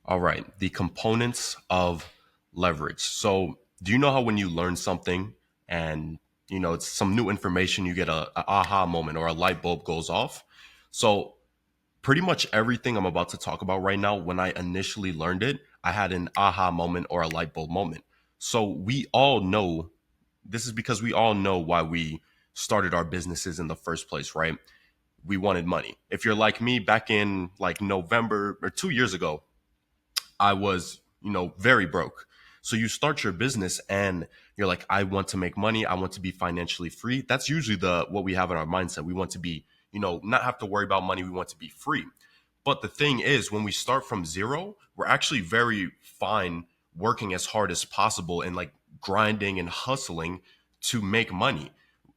All right, the components of leverage. So, do you know how when you learn something and it's some new information, you get a aha moment or a light bulb goes off? So, pretty much everything I'm about to talk about right now, when I initially learned it, I had an aha moment or a light bulb moment. So, we all know this is because we all know why we started our businesses in the first place, right? We wanted money. If you're like me, back in like November or 2 years ago, I was, very broke. So you start your business and you're like, I want to make money. I want to be financially free. That's usually the what we have in our mindset. We want to be, not have to worry about money. We want to be free. But the thing is, when we start from zero, we're actually very fine working as hard as possible and like grinding and hustling to make money.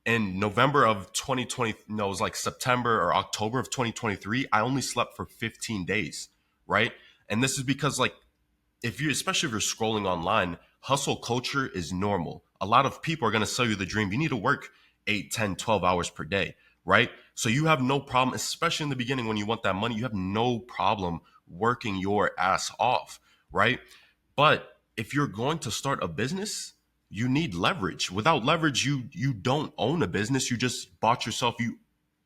In November of 2020, no, it was like September or October of 2023, I only slept for 15 days, right? And this is because like if you especially if you're scrolling online, hustle culture is normal. A lot of people are going to sell you the dream. You need to work 8, 10, 12 hours per day, right? So you have no problem, especially in the beginning when you want that money, you have no problem working your ass off, right? But if you're going to start a business, you need leverage. Without leverage, you don't own a business. You just bought yourself.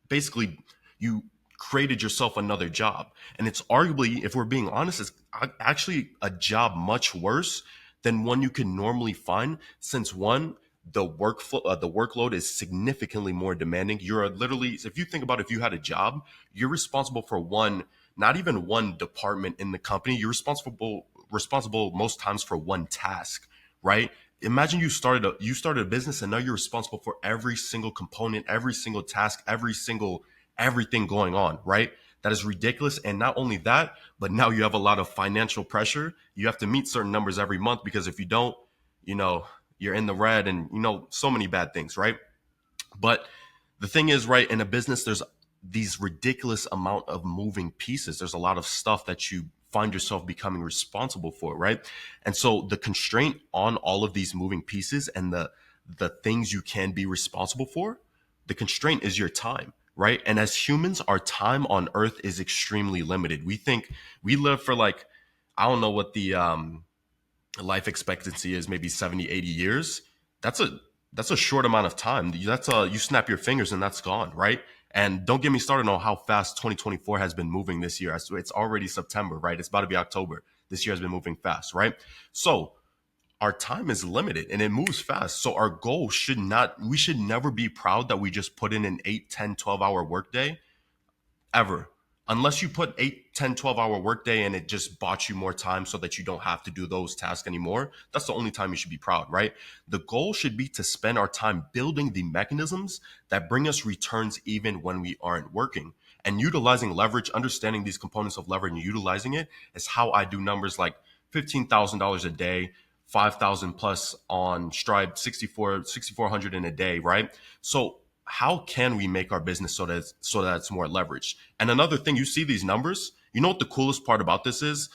Basically you created yourself another job. And it's arguably, if we're being honest, it's actually a job much worse than one you can normally find, since one, the workload is significantly more demanding. You're literally, if you think about, if you had a job, you're responsible for one, not even one department in the company. You're responsible most times for one task, right? Imagine you started a business and now you're responsible for every single component, every single task, everything going on, right? That is ridiculous. And not only that, but now you have a lot of financial pressure. You have to meet certain numbers every month, because if you don't, you know, you're in the red, and so many bad things, right? But the thing is, right, in a business, there's these ridiculous amount of moving pieces. There's a lot of stuff that you find yourself becoming responsible for, right? And so the constraint on all of these moving pieces and the things you can be responsible for, the constraint is your time, right? And as humans, our time on earth is extremely limited. We think we live for like, I don't know what the life expectancy is, maybe 70, 80 years. That's a short amount of time. That's you snap your fingers and that's gone, right? And don't get me started on how fast 2024 has been moving this year. It's already September, right? It's about to be October. This year has been moving fast, right? So our time is limited and it moves fast. So our goal we should never be proud that we just put in an 8, 10, 12 hour workday ever. Unless you put 8, 10, 12 hour workday and it just bought you more time so that you don't have to do those tasks anymore. That's the only time you should be proud, right? The goal should be to spend our time building the mechanisms that bring us returns even when we aren't working. And utilizing leverage, understanding these components of leverage and utilizing it is how I do numbers like $15,000 a day, 5,000 plus on Stripe, 6,400 in a day, right? So how can we make our business so that it's more leveraged? And another thing, you see these numbers, you know what the coolest part about this is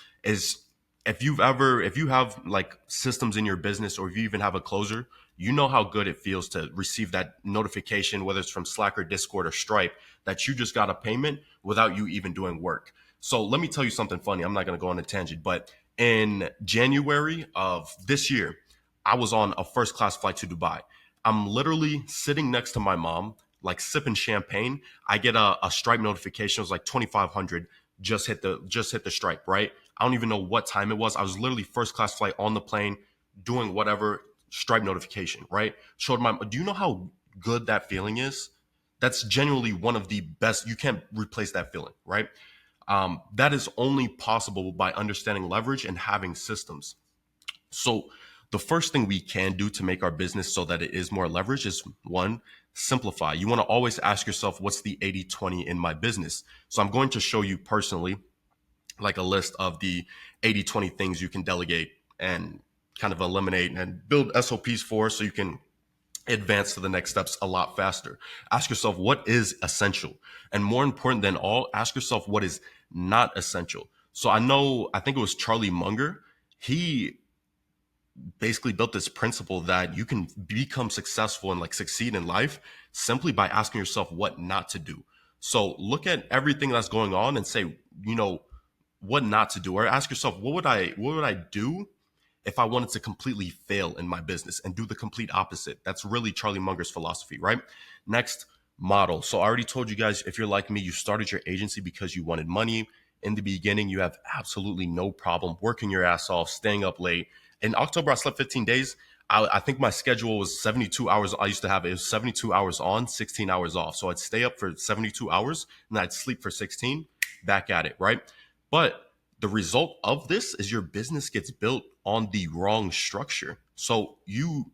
if you have like systems in your business, or if you even have a closer, you know how good it feels to receive that notification, whether it's from Slack or Discord or Stripe, that you just got a payment without you even doing work. So let me tell you something funny. I'm not going to go on a tangent, but in January of this year, I was on a first class flight to Dubai. I'm literally sitting next to my mom, like sipping champagne. I get a Stripe notification. It was like 2,500. Just hit the Stripe, right? I don't even know what time it was. I was literally first class flight on the plane, doing whatever. Stripe notification, right? Showed my. Do you know how good that feeling is? That's genuinely one of the best. You can't replace that feeling, right? That is only possible by understanding leverage and having systems. So the first thing we can do to make our business so that it is more leverage is one, simplify. You want to always ask yourself, what's the 80/20 in my business? So I'm going to show you personally like a list of the 80/20 things you can delegate and kind of eliminate and build SOPs for, so you can advance to the next steps a lot faster. Ask yourself what is essential. And more important than all, ask yourself what is not essential. So I think it was Charlie Munger. He basically built this principle that you can become successful and like succeed in life simply by asking yourself what not to do. So look at everything that's going on and say, you know, what not to do, or ask yourself, what would I do if I wanted to completely fail in my business and do the complete opposite? That's really Charlie Munger's philosophy, right? Next, model. So I already told you guys, if you're like me, you started your agency because you wanted money. In the beginning, you have absolutely no problem working your ass off, staying up late. In October, I slept 15 days. I think my schedule was 72 hours. I used to have it was 72 hours on, 16 hours off. So I'd stay up for 72 hours and I'd sleep for 16, back at it, right? But the result of this is your business gets built on the wrong structure. So you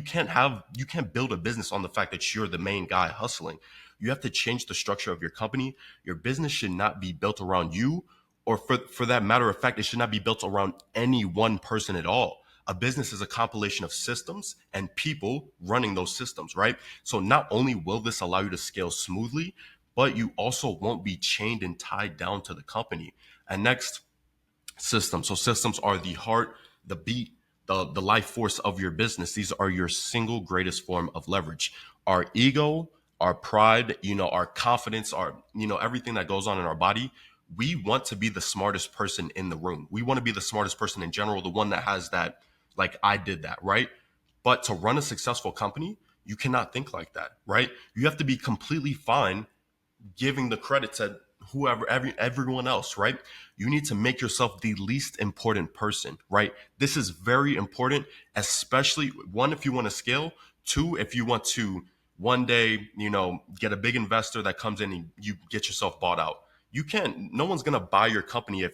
can't build a business on the fact that you're the main guy hustling. You have to change the structure of your company. Your business should not be built around you, or for that matter of fact, it should not be built around any one person at all. A business is a compilation of systems and people running those systems, right? So not only will this allow you to scale smoothly, but you also won't be chained and tied down to the company. And next, systems. So systems are the heart, the beat, the life force of your business. These are your single greatest form of leverage. Our ego, our pride, our confidence, everything that goes on in our body. We want to be the smartest person in the room. We want to be the smartest person in general, the one that has that, like I did that, right? But to run a successful company, you cannot think like that, right? You have to be completely fine giving the credit to everyone else, right? You need to make yourself the least important person, right? This is very important, especially one, if you want to scale, two, if you want to one day, get a big investor that comes in and you get yourself bought out. You can't, no one's going to buy your company if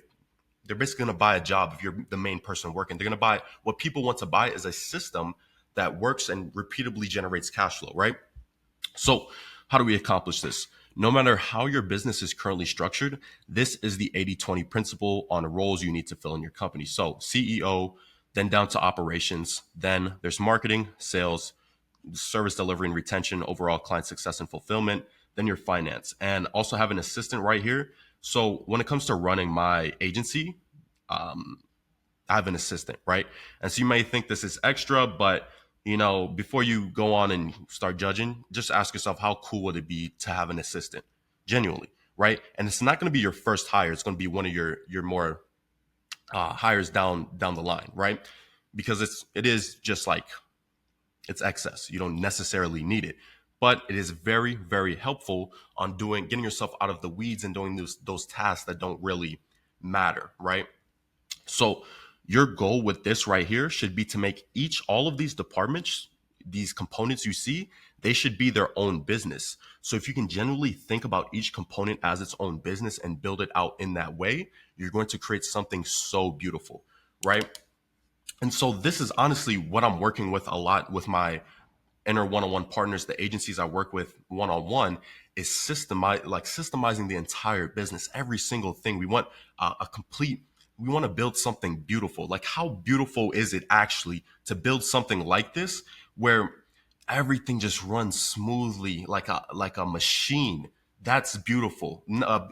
they're basically going to buy a job if you're the main person working. They're going to buy, what people want to buy is a system that works and repeatedly generates cash flow, right? So, how do we accomplish this? No matter how your business is currently structured, this is the 80-20 principle on the roles you need to fill in your company. So, CEO, then down to operations, then there's marketing, sales, service delivery and retention, overall client success and fulfillment, then your finance, and also have an assistant right here. So, when it comes to running my agency, um, I have an assistant, right? And so you may think this is extra, but before you go on and start judging, just ask yourself, how cool would it be to have an assistant? Genuinely, right? And it's not going to be your first hire. It's going to be one of your more hires down the line, right? Because it is just like, it's excess. You don't necessarily need it, but it is very, very helpful on getting yourself out of the weeds and doing those tasks that don't really matter, right? So your goal with this right here should be to make all of these departments, these components you see, they should be their own business. So if you can generally think about each component as its own business and build it out in that way, you're going to create something so beautiful, right? And so this is honestly what I'm working with a lot with my inner one-on-one partners, the agencies I work with one-on-one, is systemizing the entire business, every single thing. We want we want to build something beautiful. Like, how beautiful is it actually to build something like this where everything just runs smoothly like a machine? That's beautiful.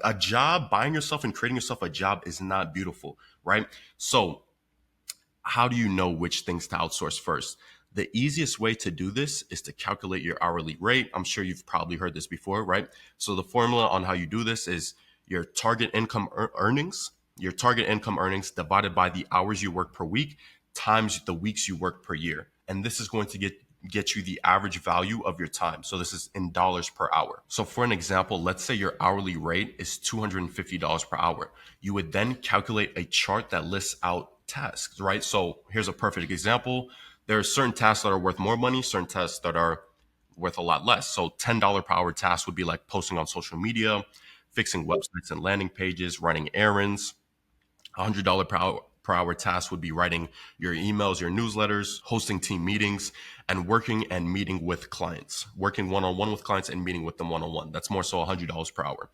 A job, buying yourself and creating yourself a job is not beautiful, right? So how do you know which things to outsource first? The easiest way to do this is to calculate your hourly rate. I'm sure you've probably heard this before, right? So the formula on how you do this is your target income earnings, divided by the hours you work per week times the weeks you work per year. And this is going to get you the average value of your time. So this is in dollars per hour. So for an example, let's say your hourly rate is $250 per hour. You would then calculate a chart that lists out tasks, right? So here's a perfect example. There are certain tasks that are worth more money, certain tasks that are worth a lot less. So $10 per hour tasks would be like posting on social media, fixing websites and landing pages, running errands. $100 per hour task would be writing your emails, your newsletters, hosting team meetings, and working and meeting with clients, working one-on-one with clients and meeting with them one-on-one. That's more so $100 per hour.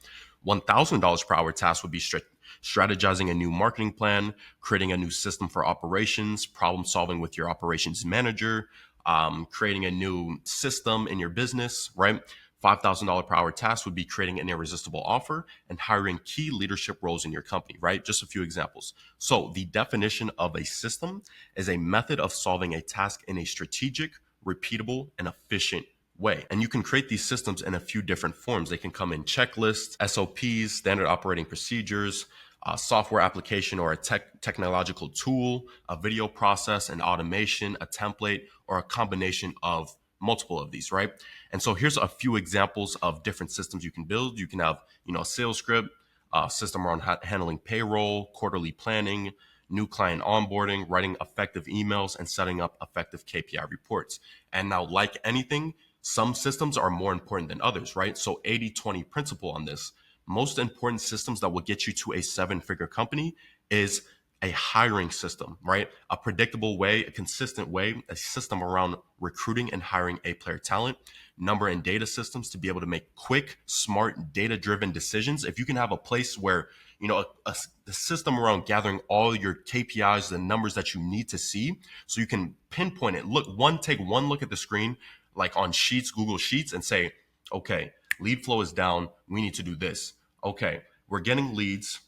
$1,000 per hour task would be strategizing a new marketing plan, creating a new system for operations, problem solving with your operations manager, creating a new system in your business, right? $5,000 per hour task would be creating an irresistible offer and hiring key leadership roles in your company, right? Just a few examples. So the definition of a system is a method of solving a task in a strategic, repeatable, and efficient way. And you can create these systems in a few different forms. They can come in checklists, SOPs, standard operating procedures, a software application or a technological tool, a video process, an automation, a template, or a combination of multiple of these, right? And so here's a few examples of different systems you can build. You can have, a sales script, a system around handling payroll, quarterly planning, new client onboarding, writing effective emails, and setting up effective KPI reports. And now, like anything, some systems are more important than others, right? So 80-20 principle on this. Most important systems that will get you to a seven-figure company is a hiring system, right? A predictable way, a consistent way, a system around recruiting and hiring A-player talent, number and data systems to be able to make quick, smart, data-driven decisions. If you can have a place where, a system around gathering all your KPIs, the numbers that you need to see, so you can pinpoint it. Take one look at the screen, like on Sheets, Google Sheets, and say, okay, lead flow is down. We need to do this. Okay, we're getting leads,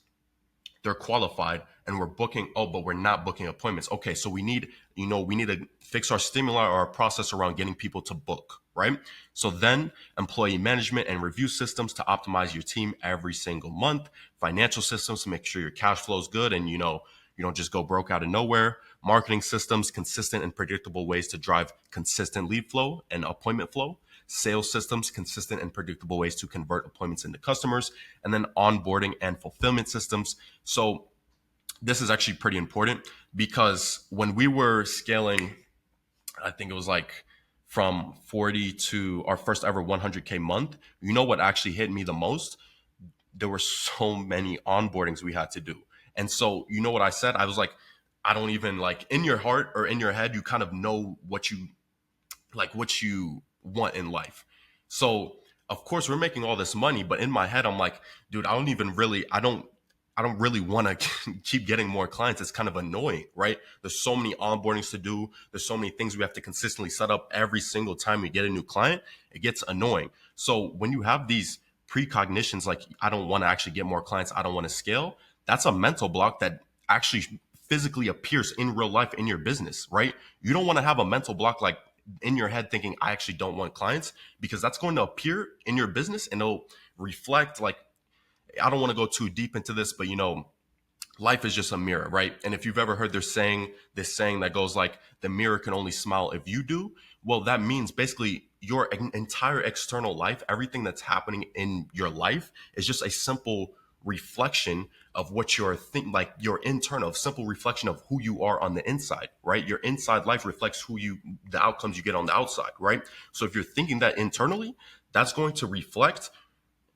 they're qualified, and we're booking. Oh, but we're not booking appointments. Okay, so we need to fix our stimuli or our process around getting people to book, right? So then employee management and review systems to optimize your team every single month, financial systems to make sure your cash flow is good and you don't just go broke out of nowhere, marketing systems, consistent and predictable ways to drive consistent lead flow and appointment flow, sales systems, consistent and predictable ways to convert appointments into customers, and then onboarding and fulfillment systems. So this is actually pretty important because when we were scaling, I think it was like from 40 to our first ever 100K month, what actually hit me the most? There were so many onboardings we had to do. And so, what I said? I was like, I don't even, like, in your heart or in your head, you kind of know what you want in life. So of course we're making all this money, but in my head I'm like, dude, I don't really want to keep getting more clients. It's kind of annoying, right? There's so many onboardings to do. There's so many things we have to consistently set up every single time we get a new client. It gets annoying. So when you have these precognitions, like, I don't want to actually get more clients, I don't want to scale, that's a mental block that actually physically appears in real life in your business, right? You don't want to have a mental block like in your head thinking, I actually don't want clients, because that's going to appear in your business and it'll reflect, like, I don't want to go too deep into this, but life is just a mirror, right? And if you've ever heard this saying that goes like, the mirror can only smile if you do. Well, that means basically your entire external life, everything that's happening in your life is just a simple reflection of what you're thinking, like your internal, simple reflection of who you are on the inside, right? Your inside life reflects the outcomes you get on the outside, right? So if you're thinking that internally, that's going to reflect,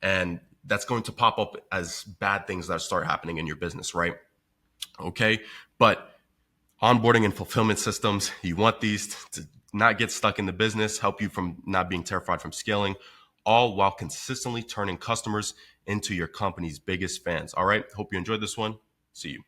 and that's going to pop up as bad things that start happening in your business, right? Okay. But onboarding and fulfillment systems, you want these to not get stuck in the business, help you from not being terrified from scaling, all while consistently turning customers into your company's biggest fans. All right. Hope you enjoyed this one. See you.